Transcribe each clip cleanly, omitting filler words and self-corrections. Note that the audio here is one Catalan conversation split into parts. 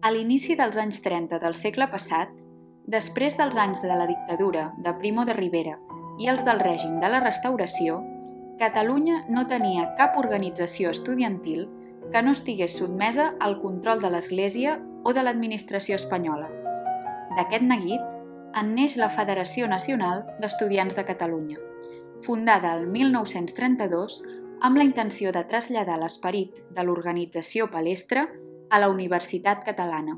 A l'inici dels anys 30 del segle passat, després dels anys de la dictadura de Primo de Rivera i els del règim de la Restauració, Catalunya no tenia cap organització estudiantil que no estigués sotmesa al control de l'Església o de l'administració espanyola. D'aquest neguit en neix la Federació Nacional d'Estudiants de Catalunya, fundada el 1932 amb la intenció de traslladar l'esperit de l'organització palestra a la Universitat Catalana.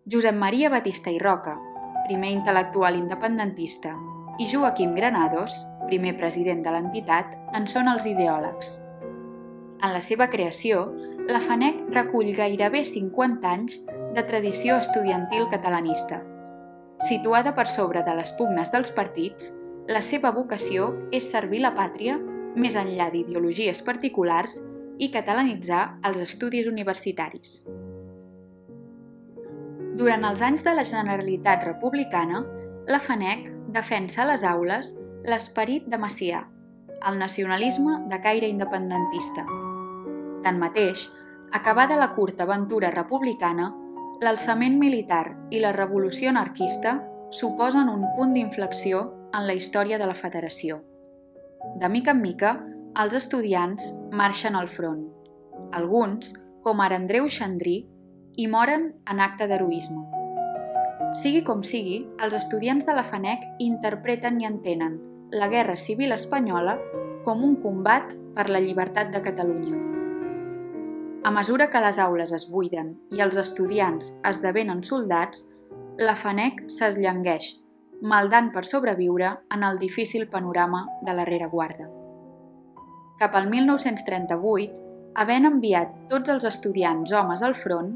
Josep Maria Batista i Roca, primer intel·lectual independentista, i Joaquim Granados, primer president de l'entitat, en són els ideòlegs. En la seva creació, la FANEC recull gairebé 50 anys de tradició estudiantil catalanista. Situada per sobre de les pugnes dels partits, la seva vocació és servir la pàtria més enllà d'ideologies particulars i catalanitzar els estudis universitaris. Durant els anys de la Generalitat republicana, la FANEC defensa a les aules l'esperit de Macià, el nacionalisme de caire independentista. Tanmateix, acabada la curta aventura republicana, l'alçament militar i la revolució anarquista suposen un punt d'inflexió en la història de la Federació. De mica en mica, els estudiants marxen al front. Alguns, com ara Andreu Xandrí, hi moren en acte d'heroisme. Sigui com sigui, els estudiants de la FANEC interpreten i entenen la Guerra Civil Espanyola com un combat per la llibertat de Catalunya. A mesura que les aules es buiden i els estudiants esdevenen soldats, la FANEC s'esllangueix, maldant per sobreviure en el difícil panorama de la rereguarda. Cap al 1938, havent enviat tots els estudiants homes al front,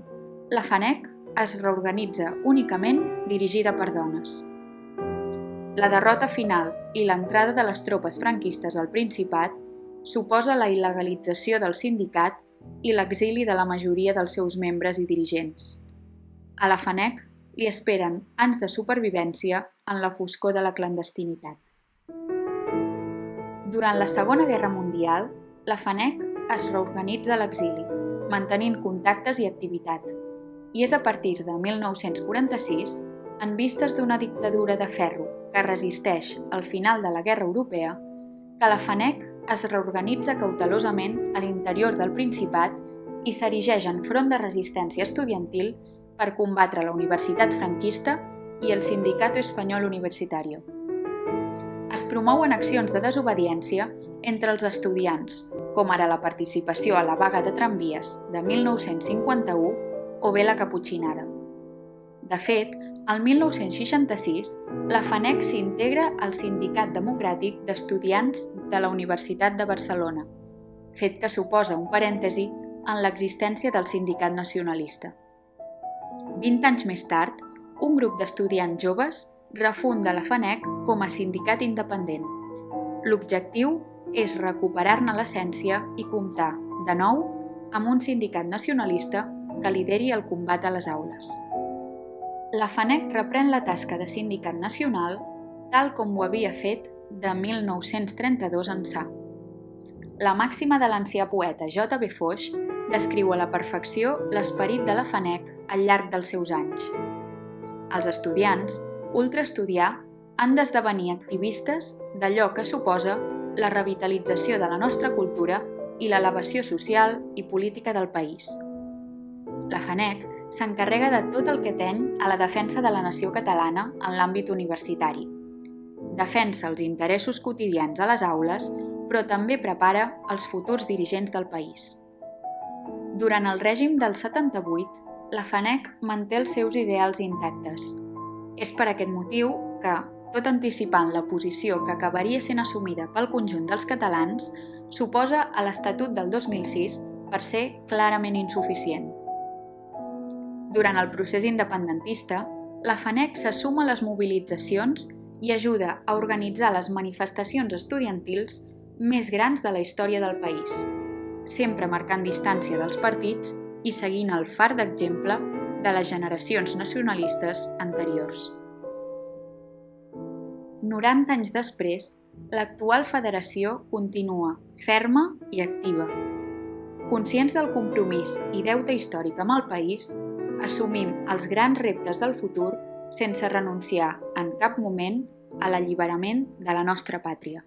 la FANEC es reorganitza únicament dirigida per dones. La derrota final i l'entrada de les tropes franquistes al Principat suposa la il·legalització del sindicat i l'exili de la majoria dels seus membres i dirigents. A la FANEC li esperen anys de supervivència en la foscor de la clandestinitat. Durant la Segona Guerra Mundial, la FANEC es reorganitza a l'exili, mantenint contactes i activitat, i és a partir de 1946, en vistes d'una dictadura de ferro que resisteix al final de la Guerra Europea, que la FANEC es reorganitza cautelosament a l'interior del Principat i s'erigeix en front de resistència estudiantil per combatre la Universitat franquista i el Sindicato Español Universitario. Es promouen accions de desobediència entre els estudiants, com ara la participació a la vaga de tramvies de 1951 o bé la caputxinada. De fet, el 1966, la FANEC s'integra al Sindicat Democràtic d'Estudiants de la Universitat de Barcelona, fet que suposa un parèntesi en l'existència del sindicat nacionalista. 20 anys més tard, un grup d'estudiants joves refunda la FANEC com a sindicat independent. L'objectiu és recuperar-ne l'essència i comptar, de nou, amb un sindicat nacionalista que lideri el combat a les aules. La FANEC reprèn la tasca de sindicat nacional tal com ho havia fet de 1932 ençà. La màxima de l'ancià poeta J.B. Foix descriu a la perfecció l'esperit de la FANEC al llarg dels seus anys. Els estudiants, ultraestudiar, han d'esdevenir activistes d'allò que suposa la revitalització de la nostra cultura i l'elevació social i política del país. La FANEC s'encarrega de tot el que teny a la defensa de la nació catalana en l'àmbit universitari. Defensa els interessos quotidians a les aules, però també prepara els futurs dirigents del país. Durant el règim del 78, la FANEC manté els seus ideals intactes. És per aquest motiu que, tot anticipant la posició que acabaria sent assumida pel conjunt dels catalans, s'oposa a l'Estatut del 2006 per ser clarament insuficient. Durant el procés independentista, la FANEC s'assuma a les mobilitzacions i ajuda a organitzar les manifestacions estudiantils més grans de la història del país, sempre marcant distància dels partits i seguint el far d'exemple de les generacions nacionalistes anteriors. 90 anys després, l'actual federació continua ferma i activa. Conscients del compromís i deute històric amb el país, assumim els grans reptes del futur sense renunciar en cap moment a l'alliberament de la nostra pàtria.